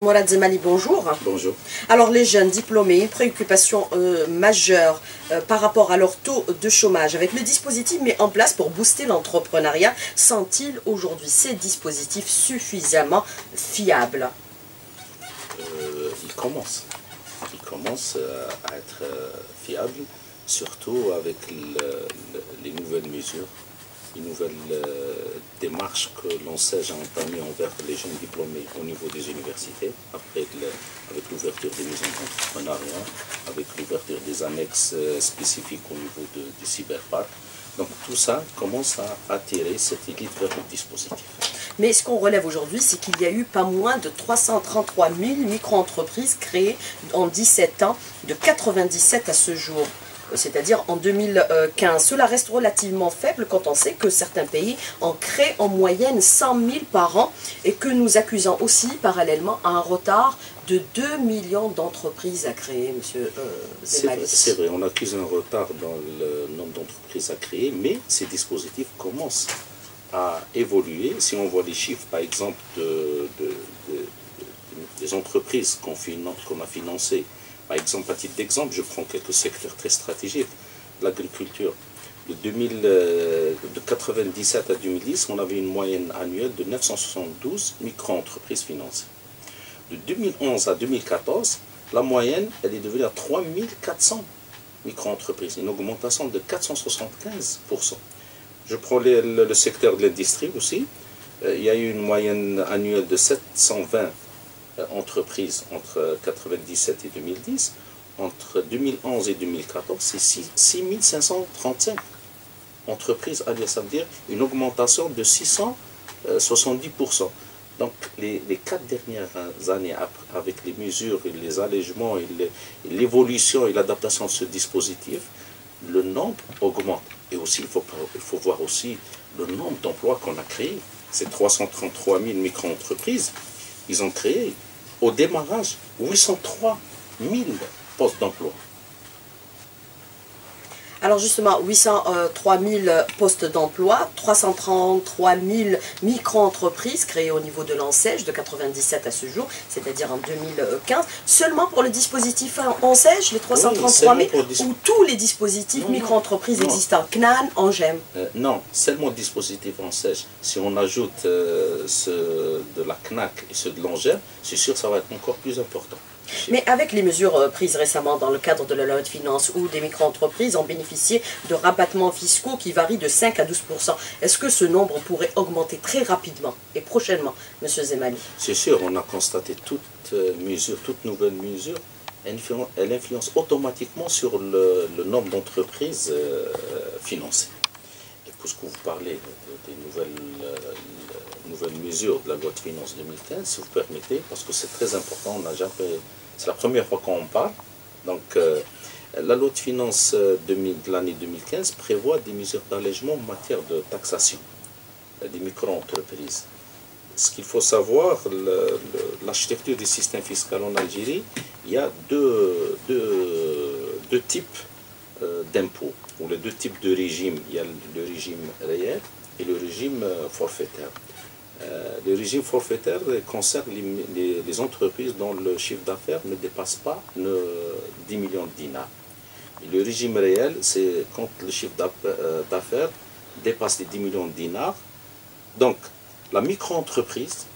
Mourad Zemali, bonjour. Bonjour. Alors les jeunes diplômés, une préoccupation majeure par rapport à leur taux de chômage. Avec le dispositif mis en place pour booster l'entrepreneuriat, sont-ils aujourd'hui ces dispositifs suffisamment fiables? Ils commencent à être fiables, surtout avec les nouvelles mesures, les nouvelles démarches que l'ONSEJ a entamées envers les jeunes diplômés au niveau des universités, avec l'ouverture des maisons d'entrepreneuriat, avec l'ouverture des annexes spécifiques au niveau du cyberparc. Donc tout ça commence à attirer cette élite vers le dispositif. Mais ce qu'on relève aujourd'hui, c'est qu'il y a eu pas moins de 333 000 micro-entreprises créées en 17 ans, de 97 à ce jour. C'est-à-dire en 2015. Cela reste relativement faible quand on sait que certains pays en créent en moyenne 100 000 par an et que nous accusons aussi parallèlement un retard de 2 millions d'entreprises à créer, monsieur Zemali. C'est vrai, on accuse un retard dans le nombre d'entreprises à créer, mais ces dispositifs commencent à évoluer. Si on voit les chiffres, par exemple, des entreprises qu'on a financées, par exemple, à titre d'exemple, je prends quelques secteurs très stratégiques. L'agriculture, de 1997 à 2010, on avait une moyenne annuelle de 972 micro-entreprises financées. De 2011 à 2014, la moyenne, elle est devenue à 3400 micro-entreprises, une augmentation de 475%. Je prends le secteur de l'industrie aussi. Il y a eu une moyenne annuelle de 720 entreprises entre 1997 et 2010. Entre 2011 et 2014, c'est 6535 entreprises. Ça veut dire une augmentation de 670%. Donc les 4 dernières années, avec les mesures et les allègements et l'évolution et l'adaptation de ce dispositif, le nombre augmente. Et aussi, il faut voir aussi le nombre d'emplois qu'on a créés. Ces 333 000 micro-entreprises, ils ont créé au démarrage 803 000 postes d'emploi. Alors justement, 803 000 postes d'emploi, 333 000 micro-entreprises créées au niveau de l'ONSEJ de 97 à ce jour, c'est-à-dire en 2015. Seulement pour le dispositif ONSEJ, les 333 000, ou tous les dispositifs micro-entreprises existants, CNAN, ANGEM? Non, seulement le dispositif ONSEJ. Si on ajoute ceux de la CNAC et ceux de l'ANGEM, c'est sûr que ça va être encore plus important. Mais avec les mesures prises récemment dans le cadre de la loi de finances où des micro-entreprises ont bénéficié de rabattements fiscaux qui varient de 5 à 12%, est-ce que ce nombre pourrait augmenter très rapidement et prochainement, M. Zemali? C'est sûr, on a constaté toute nouvelle mesure, elle influence automatiquement sur le nombre d'entreprises financées. Et puisque vous parlez des nouvelles mesures de la loi de finances 2015, si vous permettez, parce que c'est très important, c'est la première fois qu'on en parle. Donc, la loi de finances de l'année 2015 prévoit des mesures d'allègement en matière de taxation des micro-entreprises. Ce qu'il faut savoir, l'architecture du système fiscal en Algérie, il y a deux types d'impôts, ou les deux types de régimes. Il y a le régime réel et le régime forfaitaire. Le régime forfaitaire concerne les entreprises dont le chiffre d'affaires ne dépasse pas 10 millions de dinars. Et le régime réel, c'est quand le chiffre d'affaires dépasse les 10 millions de dinars. Donc, la micro-entreprise,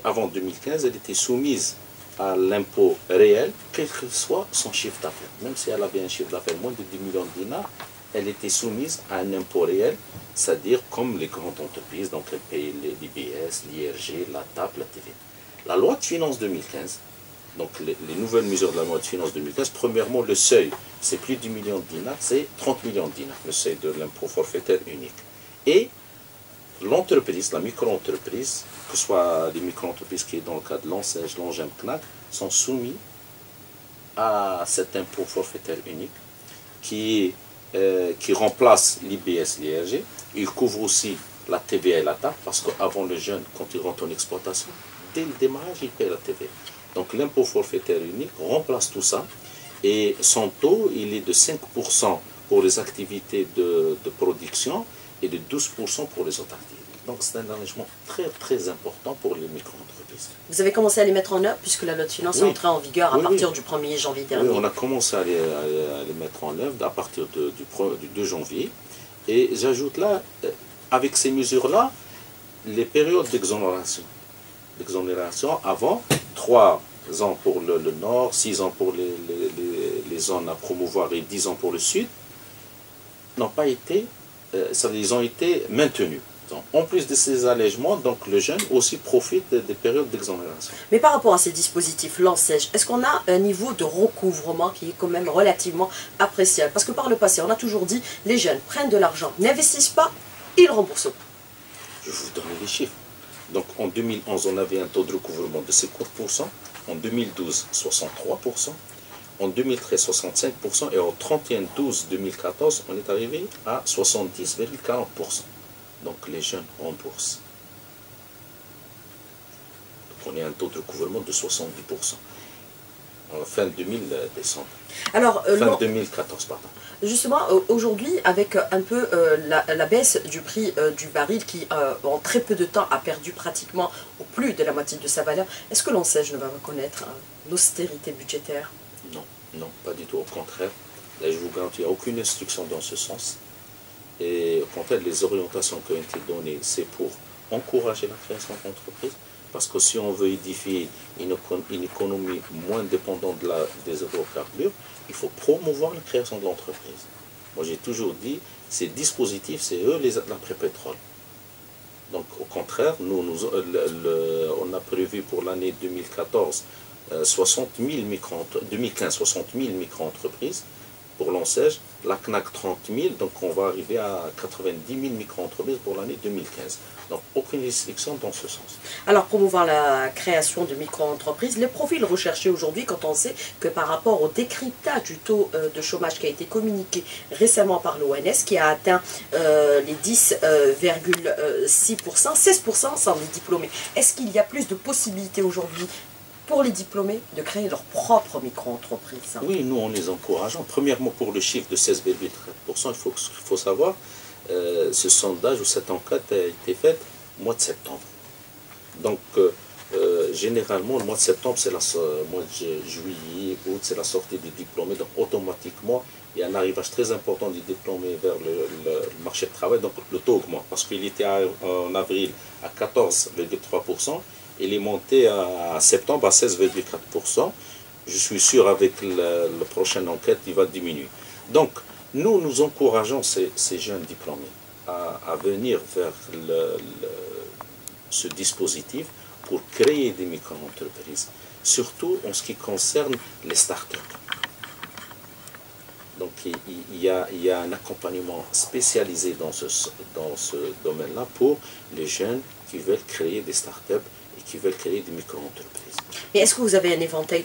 avant 2015, elle était soumise à l'impôt réel, quel que soit son chiffre d'affaires. Même si elle avait un chiffre d'affaires moins de 10 millions de dinars, elle était soumise à un impôt réel, c'est-à-dire comme les grandes entreprises, donc elles payent l'IBS, l'IRG, la TAP, la TVA. La loi de finances 2015, donc les nouvelles mesures de la loi de finances 2015, premièrement, le seuil, c'est plus de 10 millions de dinars, c'est 30 millions de dinars, le seuil de l'impôt forfaitaire unique. Et l'entreprise, la micro-entreprise, que ce soit les micro-entreprises qui est dans le cas de l'ONSEJ, l'ANGEM, CNAC, sont soumis à cet impôt forfaitaire unique qui remplace l'IBS, l'IRG. Il couvre aussi la TVA et la TAP, parce qu'avant le jeune, quand il rentre en exploitation, dès le démarrage, il paie la TVA. Donc l'impôt forfaitaire unique remplace tout ça, et son taux, il est de 5% pour les activités de production et de 12% pour les autres activités. Donc c'est un allègement très très important pour les micro-entreprises. Vous avez commencé à les mettre en œuvre puisque la loi de finances est entrée en vigueur à partir du 1er janvier dernier. Oui, on a commencé à les mettre en œuvre à partir du 2 janvier. Et j'ajoute là, avec ces mesures-là, les périodes d'exonération. Avant, 3 ans pour le nord, 6 ans pour les zones à promouvoir et 10 ans pour le sud, n'ont pas été, ils ont été maintenus. Donc, en plus de ces allègements, donc le jeune aussi profite des périodes d'exonération. Mais par rapport à ces dispositifs, l'ANSEJ, est-ce qu'on a un niveau de recouvrement qui est quand même relativement appréciable? Parce que par le passé, on a toujours dit, les jeunes prennent de l'argent, n'investissent pas, ils remboursent. Je vais vous donner les chiffres. Donc en 2011, on avait un taux de recouvrement de 50%, en 2012, 63%, en 2013, 65%, et au 31-12-2014, on est arrivé à 70,40%. Donc les jeunes remboursent. Donc on est à un taux de recouvrement de 70%. En fin 2014, pardon. Justement, aujourd'hui, avec un peu la baisse du prix du baril qui, en très peu de temps, a perdu pratiquement au plus de la moitié de sa valeur, est-ce que l'ANSEJ ne va reconnaître l'austérité budgétaire? Non, non, pas du tout. Au contraire, là, je vous garantis, il n'y a aucune instruction dans ce sens. Et au contraire, les orientations qui ont été données, c'est pour encourager la création d'entreprises. Parce que si on veut édifier une économie moins dépendante des hydrocarbures, il faut promouvoir la création de l'entreprise. Moi, j'ai toujours dit, ces dispositifs, c'est eux l'après-pétrole. Donc, au contraire, on a prévu pour l'année 2014 60 000 2015, 60 000 micro-entreprises pour l'ANSEJ, la CNAC 30 000, donc on va arriver à 90 000 micro-entreprises pour l'année 2015. Donc aucune restriction dans ce sens. Alors promouvoir la création de micro-entreprises, les profils recherchés aujourd'hui, quand on sait que par rapport au décryptage du taux de chômage qui a été communiqué récemment par l'ONS, qui a atteint les 10,6%, 16% sans les diplômés, est-ce qu'il y a plus de possibilités aujourd'hui pour les diplômés de créer leur propre micro-entreprise? Oui, nous on les encourage. Premièrement, pour le chiffre de 16,4%, il faut savoir, ce sondage ou cette enquête a été faite au mois de septembre. Donc, généralement, le mois de septembre, c'est le mois de juillet, août, c'est la sortie des diplômés. Donc, automatiquement, il y a un arrivage très important des diplômés vers le marché du travail. Donc, le taux augmente parce qu'il était en avril à 14,3%. Il est monté à septembre à 16,4%. Je suis sûr avec la prochaine enquête, il va diminuer. Donc, nous encourageons ces jeunes diplômés à venir vers ce dispositif pour créer des micro-entreprises, surtout en ce qui concerne les startups. Donc, il y a un accompagnement spécialisé dans ce domaine-là pour les jeunes qui veulent créer des startups et qui veulent créer des micro-entreprises. Mais est-ce que vous avez un éventail,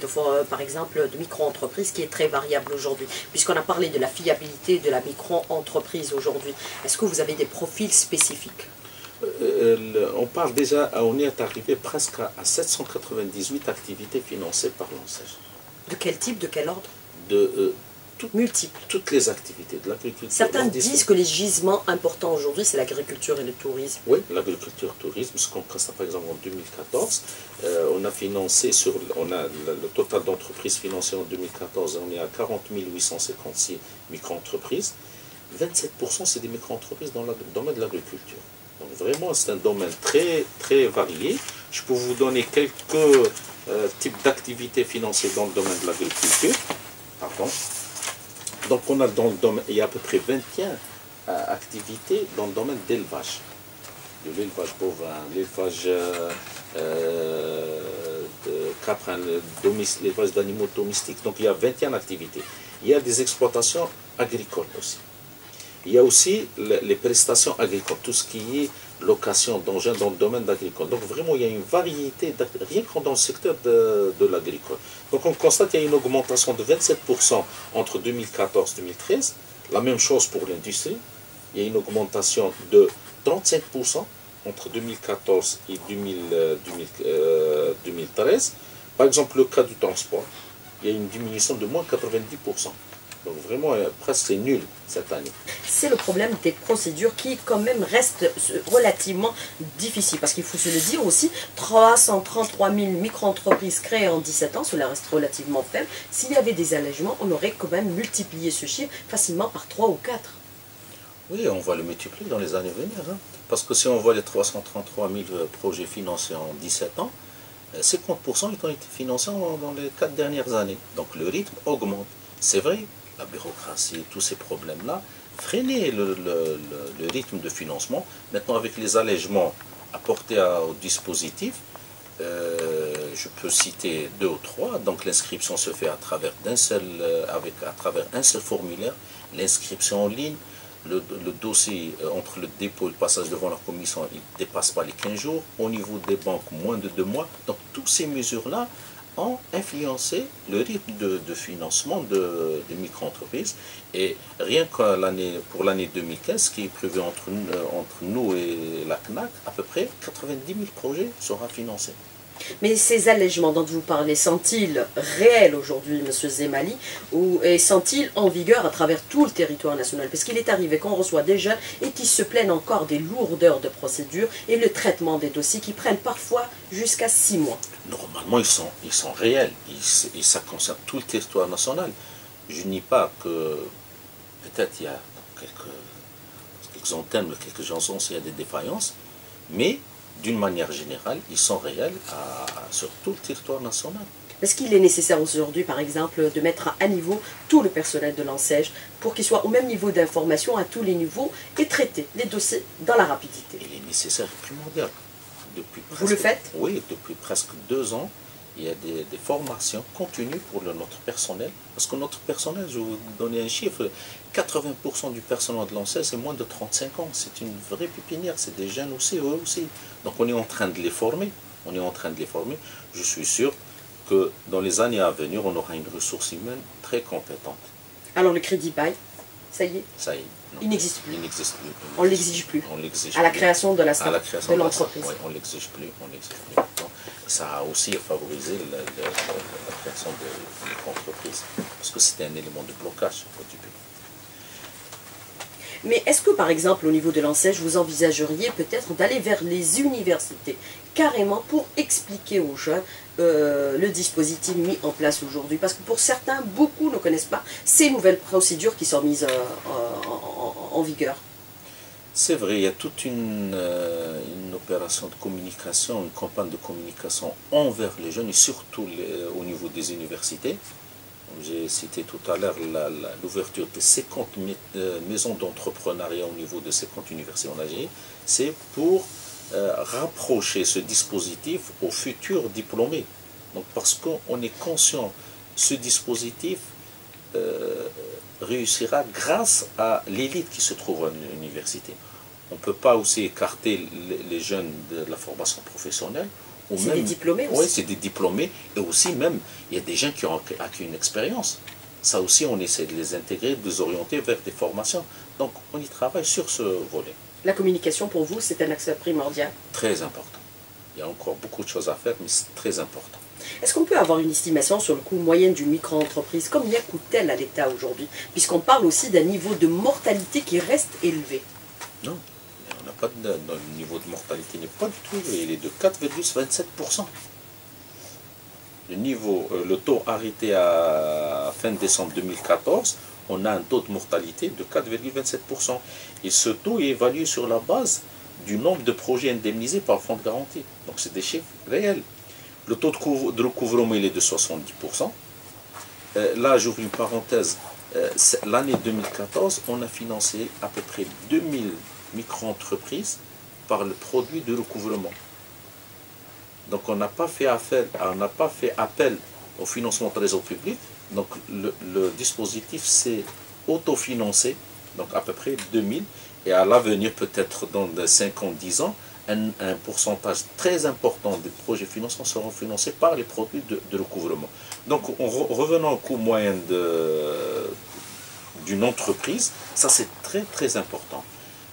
par exemple, de micro-entreprises qui est très variable aujourd'hui? Puisqu'on a parlé de la fiabilité de la micro-entreprise aujourd'hui, est-ce que vous avez des profils spécifiques? On parle déjà, on est arrivé presque à 798 activités financées par l'ANSEJ. De quel type, de quel ordre? Multiples. Toutes les activités de l'agriculture. Certains disent que les gisements importants aujourd'hui, c'est l'agriculture et le tourisme. Oui, l'agriculture, le tourisme. Ce qu'on constate par exemple en 2014, on a financé le total d'entreprises financées en 2014, on est à 40 856 micro-entreprises. 27% c'est des micro-entreprises dans le domaine de l'agriculture. Donc vraiment, c'est un domaine très, très varié. Je peux vous donner quelques types d'activités financées dans le domaine de l'agriculture. Pardon. Donc on a il y a à peu près 21 activités dans le domaine d'élevage. De l'élevage bovin, l'élevage de caprins, l'élevage d'animaux domestiques. Donc il y a 21 activités. Il y a des exploitations agricoles aussi. Il y a aussi les prestations agricoles, tout ce qui est location d'engins dans le domaine agricole. Donc vraiment, il y a une variété, rien que dans le secteur de l'agricole. Donc on constate qu'il y a une augmentation de 27% entre 2014 et 2013. La même chose pour l'industrie. Il y a une augmentation de 35% entre 2014 et 2013. Par exemple, le cas du transport, il y a une diminution de moins 90%. Donc vraiment, presque c'est nul cette année. C'est le problème des procédures qui quand même restent relativement difficiles. Parce qu'il faut se le dire aussi, 333 000 micro-entreprises créées en 17 ans, cela reste relativement faible. S'il y avait des allègements, on aurait quand même multiplié ce chiffre facilement par 3 ou 4. Oui, on va le multiplier dans les années à venir. Hein. Parce que si on voit les 333 000 projets financés en 17 ans, 50% ils ont été financés dans les 4 dernières années. Donc le rythme augmente. C'est vrai, la bureaucratie, tous ces problèmes-là, freinaient le rythme de financement. Maintenant, avec les allègements apportés au dispositif, je peux citer 2 ou 3. Donc l'inscription se fait à travers un seul formulaire, l'inscription en ligne. Le dossier entre le dépôt et le passage devant la commission, il ne dépasse pas les 15 jours. Au niveau des banques, moins de 2 mois. Donc toutes ces mesures-là ont influencé le rythme de financement de micro-entreprises. Et rien que pour l'année 2015, qui est prévu entre nous et la CNAC, à peu près 90 000 projets seront financés. Mais ces allègements dont vous parlez, sont-ils réels aujourd'hui, M. Zemali, ou sont-ils en vigueur à travers tout le territoire national? Parce qu'il est arrivé qu'on reçoit des jeunes et qui se plaignent encore des lourdeurs de procédures et le traitement des dossiers qui prennent parfois jusqu'à 6 mois. Normalement, ils sont réels, et ça concerne tout le territoire national. Je nie pas que peut-être il y a quelques antennes, quelques chansons, il y a des défaillances, mais d'une manière générale, ils sont réels sur tout le territoire national. Est-ce qu'il est nécessaire aujourd'hui, par exemple, de mettre à niveau tout le personnel de l'ANSEJ pour qu'il soit au même niveau d'information à tous les niveaux et traiter les dossiers dans la rapidité? Il est nécessaire et primordial. Vous le faites? Oui, depuis presque 2 ans, il y a des formations continues pour notre personnel. Parce que notre personnel, je vais vous donner un chiffre, 80% du personnel de l'ANSEJ, c'est moins de 35 ans. C'est une vraie pépinière, c'est des jeunes aussi, eux aussi. Donc on est en train de les former. On est en train de les former. Je suis sûr que dans les années à venir, on aura une ressource humaine très compétente. Alors le crédit bail, ça y est? Ça y est. Non. Il n'existe plus. Il n'existe plus. On ne l'exige plus. On l'exige à la plus. création de l'entreprise. Oui, on ne l'exige plus. On l'exige plus. Ça a aussi favorisé la création de l'entreprise. Parce que c'était un élément de blocage du pays. Mais est-ce que, par exemple, au niveau de l'ANSEJ, vous envisageriez peut-être d'aller vers les universités, carrément pour expliquer aux jeunes le dispositif mis en place aujourd'hui? Parce que pour certains, beaucoup ne connaissent pas ces nouvelles procédures qui sont mises en vigueur. C'est vrai, il y a toute une opération de communication, une campagne de communication envers les jeunes et surtout au niveau des universités. J'ai cité tout à l'heure l'ouverture de 50 maisons d'entrepreneuriat au niveau de 50 universités en Algérie. C'est pour rapprocher ce dispositif aux futurs diplômés. Donc, parce qu'on est conscient, ce dispositif réussira grâce à l'élite qui se trouve à l'université. On ne peut pas aussi écarter les jeunes de la formation professionnelle. C'est des diplômés aussi. Oui, c'est des diplômés. Et aussi même, il y a des gens qui ont acquis une expérience. Ça aussi, on essaie de les intégrer, de les orienter vers des formations. Donc, on y travaille sur ce volet. La communication, pour vous, c'est un axe primordial? Très important. Il y a encore beaucoup de choses à faire, mais c'est très important. Est-ce qu'on peut avoir une estimation sur le coût moyen d'une micro-entreprise? Combien coûte-t-elle à l'État aujourd'hui? Puisqu'on parle aussi d'un niveau de mortalité qui reste élevé. Non. On n'a pas le niveau de mortalité n'est pas du tout élevé, il est de 4,27%. Le taux arrêté à fin décembre 2014, on a un taux de mortalité de 4,27%. Et ce taux est évalué sur la base du nombre de projets indemnisés par le fonds de garantie. Donc c'est des chiffres réels. Le taux de recouvrement il est de 70%. Là, j'ouvre une parenthèse. L'année 2014, on a financé à peu près 2000 micro-entreprises par le produit de recouvrement. Donc on n'a pas fait appel au financement de réseau public. Donc le dispositif s'est autofinancé, donc à peu près 2000. Et à l'avenir, peut-être dans 5 ans, 10 ans, un pourcentage très important des projets financement seront financés par les produits de recouvrement. Donc revenons au coût moyen d'une entreprise, ça c'est très très important.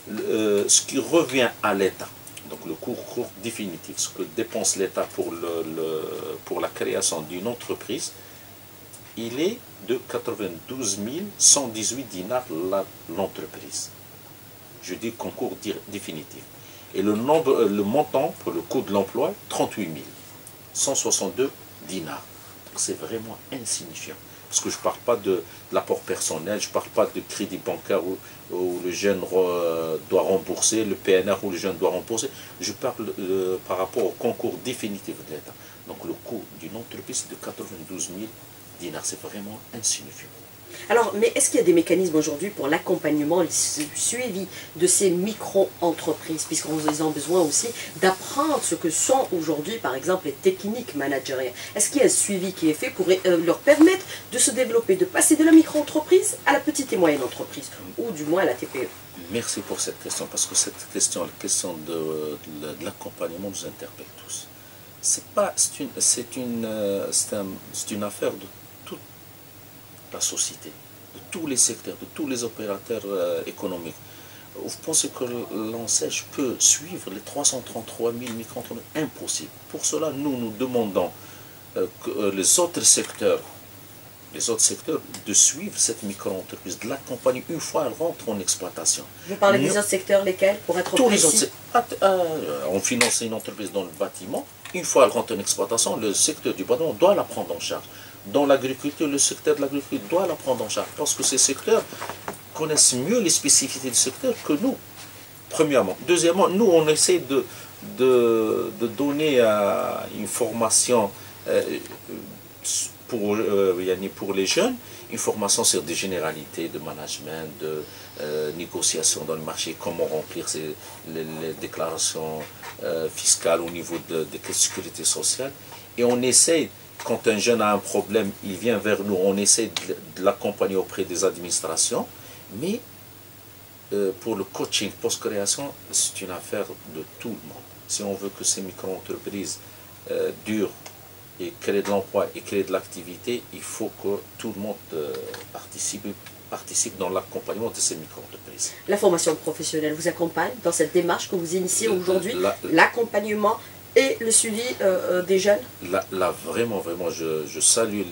Ce qui revient à l'État, donc le coût définitif, ce que dépense l'État pour la création d'une entreprise, il est de 92 118 dinars l'entreprise. Je dis concours définitif. Et le montant pour le coût de l'emploi, 38 162 dinars. C'est vraiment insignifiant. Parce que je ne parle pas de l'apport personnel, je ne parle pas de crédit bancaire où le jeune doit rembourser, le PNR où le jeune doit rembourser. Je parle par rapport au concours définitif de l'État. Donc le coût d'une entreprise est de 92 000 dinars. C'est vraiment insignifiant. Alors, mais est-ce qu'il y a des mécanismes aujourd'hui pour l'accompagnement, le suivi de ces micro-entreprises, puisqu'ils ont besoin aussi d'apprendre ce que sont aujourd'hui, par exemple, les techniques managériales? Est-ce qu'il y a un suivi qui est fait pour leur permettre de se développer, de passer de la micro-entreprise à la petite et moyenne entreprise, ou du moins à la TPE? Merci pour cette question, parce que cette question, la question de l'accompagnement nous interpelle tous. C'est une affaire de la société, de tous les secteurs, de tous les opérateurs économiques. Vous pensez que l'ANSEJ peut suivre les 333 000 micro-entreprises? Impossible. Pour cela, nous demandons que les autres secteurs de suivre cette micro-entreprise, de l'accompagner une fois elle rentre en exploitation. Vous parlez des autres secteurs, lesquels, pour être précis? On finance une entreprise dans le bâtiment, une fois elle rentre en exploitation, le secteur du bâtiment doit la prendre en charge. Dans l'agriculture, le secteur de l'agriculture doit la prendre en charge, parce que ces secteurs connaissent mieux les spécificités du secteur que nous, premièrement. Deuxièmement, nous, on essaie de donner une formation pour les jeunes, une formation sur des généralités de management, de négociation dans le marché, comment remplir les déclarations fiscales au niveau des caisses de sécurité sociale. Et on essaie, quand un jeune a un problème, il vient vers nous, on essaie de l'accompagner auprès des administrations, mais pour le coaching post-création, c'est une affaire de tout le monde. Si on veut que ces micro-entreprises durent et créer de l'emploi et créer de l'activité, il faut que tout le monde participe dans l'accompagnement de ces micro-entreprises. La formation professionnelle vous accompagne dans cette démarche que vous initiez aujourd'hui, l'accompagnement et le suivi des jeunes? Là, vraiment, je salue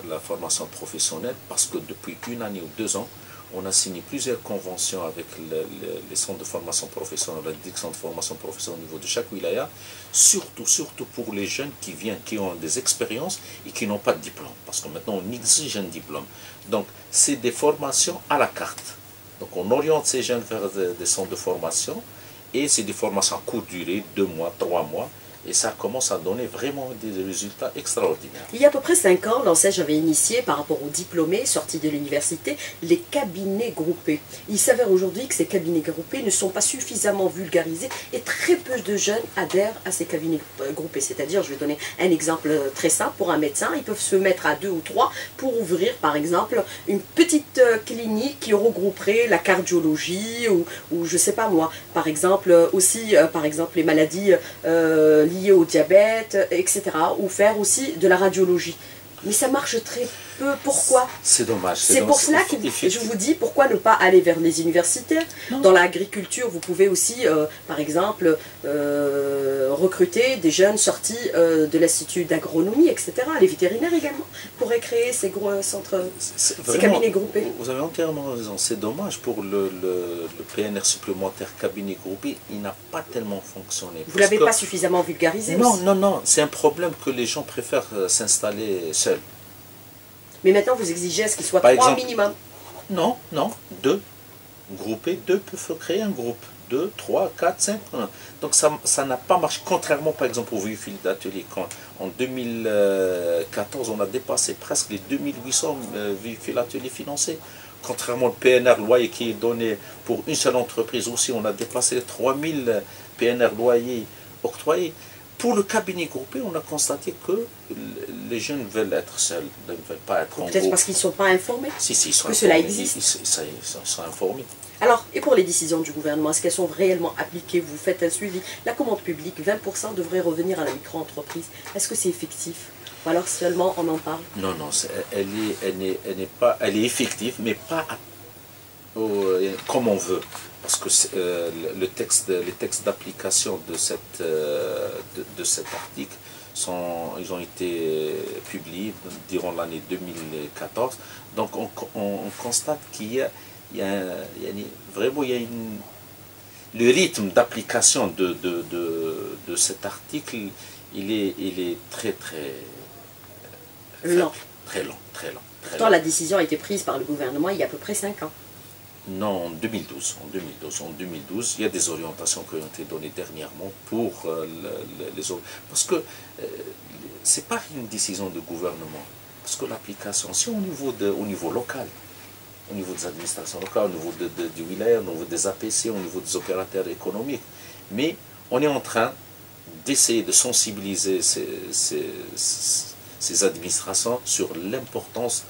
la formation professionnelle, parce que depuis 1 année ou 2 ans, on a signé plusieurs conventions avec les centres de formation professionnelle, la direction de formation professionnelle au niveau de chaque wilaya, surtout pour les jeunes qui ont des expériences et qui n'ont pas de diplôme, parce que maintenant on exige un diplôme. Donc c'est des formations à la carte. Donc on oriente ces jeunes vers des centres de formation, et c'est des formations à courte durée, 2 mois, 3 mois, et ça commence à donner vraiment des résultats extraordinaires. Il y a à peu près 5 ans, l'ANSEJ avait initié, par rapport aux diplômés sortis de l'université, les cabinets groupés. Il s'avère aujourd'hui que ces cabinets groupés ne sont pas suffisamment vulgarisés, et très peu de jeunes adhèrent à ces cabinets groupés. C'est-à-dire, je vais donner un exemple très simple, pour un médecin, ils peuvent se mettre à 2 ou 3 pour ouvrir, par exemple, une petite clinique qui regrouperait la cardiologie, ou je ne sais pas moi, par exemple, aussi, les maladies liées au diabète, etc. Ou faire aussi de la radiologie. Mais ça marche très peu. Pourquoi? C'est dommage. C'est pour cela que je vous dis, pourquoi ne pas aller vers les universitaires? Dans l'agriculture, vous pouvez aussi, par exemple, recruter des jeunes sortis de l'Institut d'agronomie, etc. Les vétérinaires également pourraient créer ces gros centres, ces cabinets groupés. Vous avez entièrement raison. C'est dommage pour le PNR supplémentaire cabinet groupé. Il n'a pas tellement fonctionné. Vous ne l'avez pas suffisamment vulgarisé? Non. C'est un problème que les gens préfèrent s'installer seuls. Mais maintenant, vous exigez à ce qu'il soit 3 minimum. Non, 2. Groupés, 2 peuvent créer un groupe. 2, 3, 4, 5. Donc ça n'a pas marché. Contrairement, par exemple, aux véhicules d'atelier. En 2014, on a dépassé presque les 2800 véhicules ateliers financés. Contrairement au PNR loyer qui est donné pour une seule entreprise aussi, on a dépassé les 3000 PNR loyers octroyés. Pour le cabinet groupé, on a constaté que les jeunes veulent être seuls, ne veulent pas être en groupe. Peut-être parce qu'ils ne sont pas informés ils sont que informés, cela existe. Ils sont informés. Alors, et pour les décisions du gouvernement, est-ce qu'elles sont réellement appliquées? Vous faites un suivi. La commande publique, 20% devrait revenir à la micro-entreprise. Est-ce que c'est effectif? Ou alors seulement on en parle? Non, elle est effective, mais pas comme on veut. Parce que les textes d'application de cet article ils ont été publiés durant l'année 2014. Donc on constate qu'il y a vraiment le rythme d'application de cet article, il est très lent. Très lent, très lent. Pourtant, la décision a été prise par le gouvernement il y a à peu près 5 ans. Non, en 2012. En 2012, il y a des orientations qui ont été données dernièrement pour les autres. Parce que ce n'est pas une décision de gouvernement. Parce que l'application, c'est au niveau local, au niveau des administrations locales, au niveau du wilaya, au niveau des APC, au niveau des opérateurs économiques. Mais on est en train d'essayer de sensibiliser ces administrations sur l'importance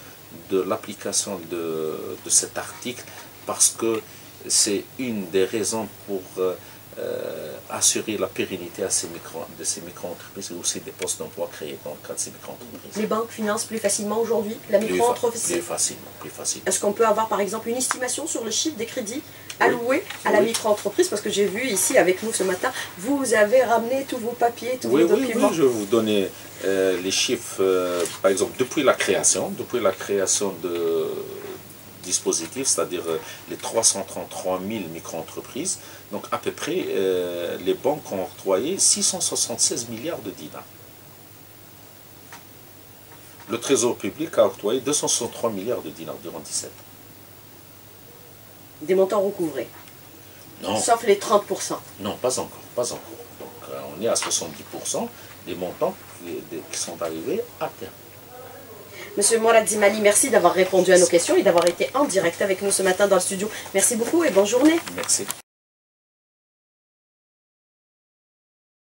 de l'application de cet article, parce que c'est une des raisons pour assurer la pérennité à ces micro-entreprises et aussi des postes d'emploi créés dans le cadre de ces micro-entreprises. Les banques financent plus facilement aujourd'hui la micro-entreprise? Plus facilement. Est-ce qu'on peut avoir par exemple une estimation sur le chiffre des crédits alloués à la micro-entreprise? Parce que j'ai vu ici avec nous ce matin, vous avez ramené tous vos papiers, tous vos documents. Oui, je vais vous donner les chiffres, par exemple, depuis la création de dispositif, c'est-à-dire les 333 000 micro-entreprises. Donc à peu près, les banques ont octroyé 676 milliards de dinars. Le Trésor public a octroyé 263 milliards de dinars durant 17 ans. Des montants recouvrés? Non. Sauf les 30%? Non, pas encore. Donc on est à 70% des montants qui sont arrivés à terme. Monsieur Mourad Zimali, merci d'avoir répondu à nos questions et d'avoir été en direct avec nous ce matin dans le studio. Merci beaucoup et bonne journée. Merci.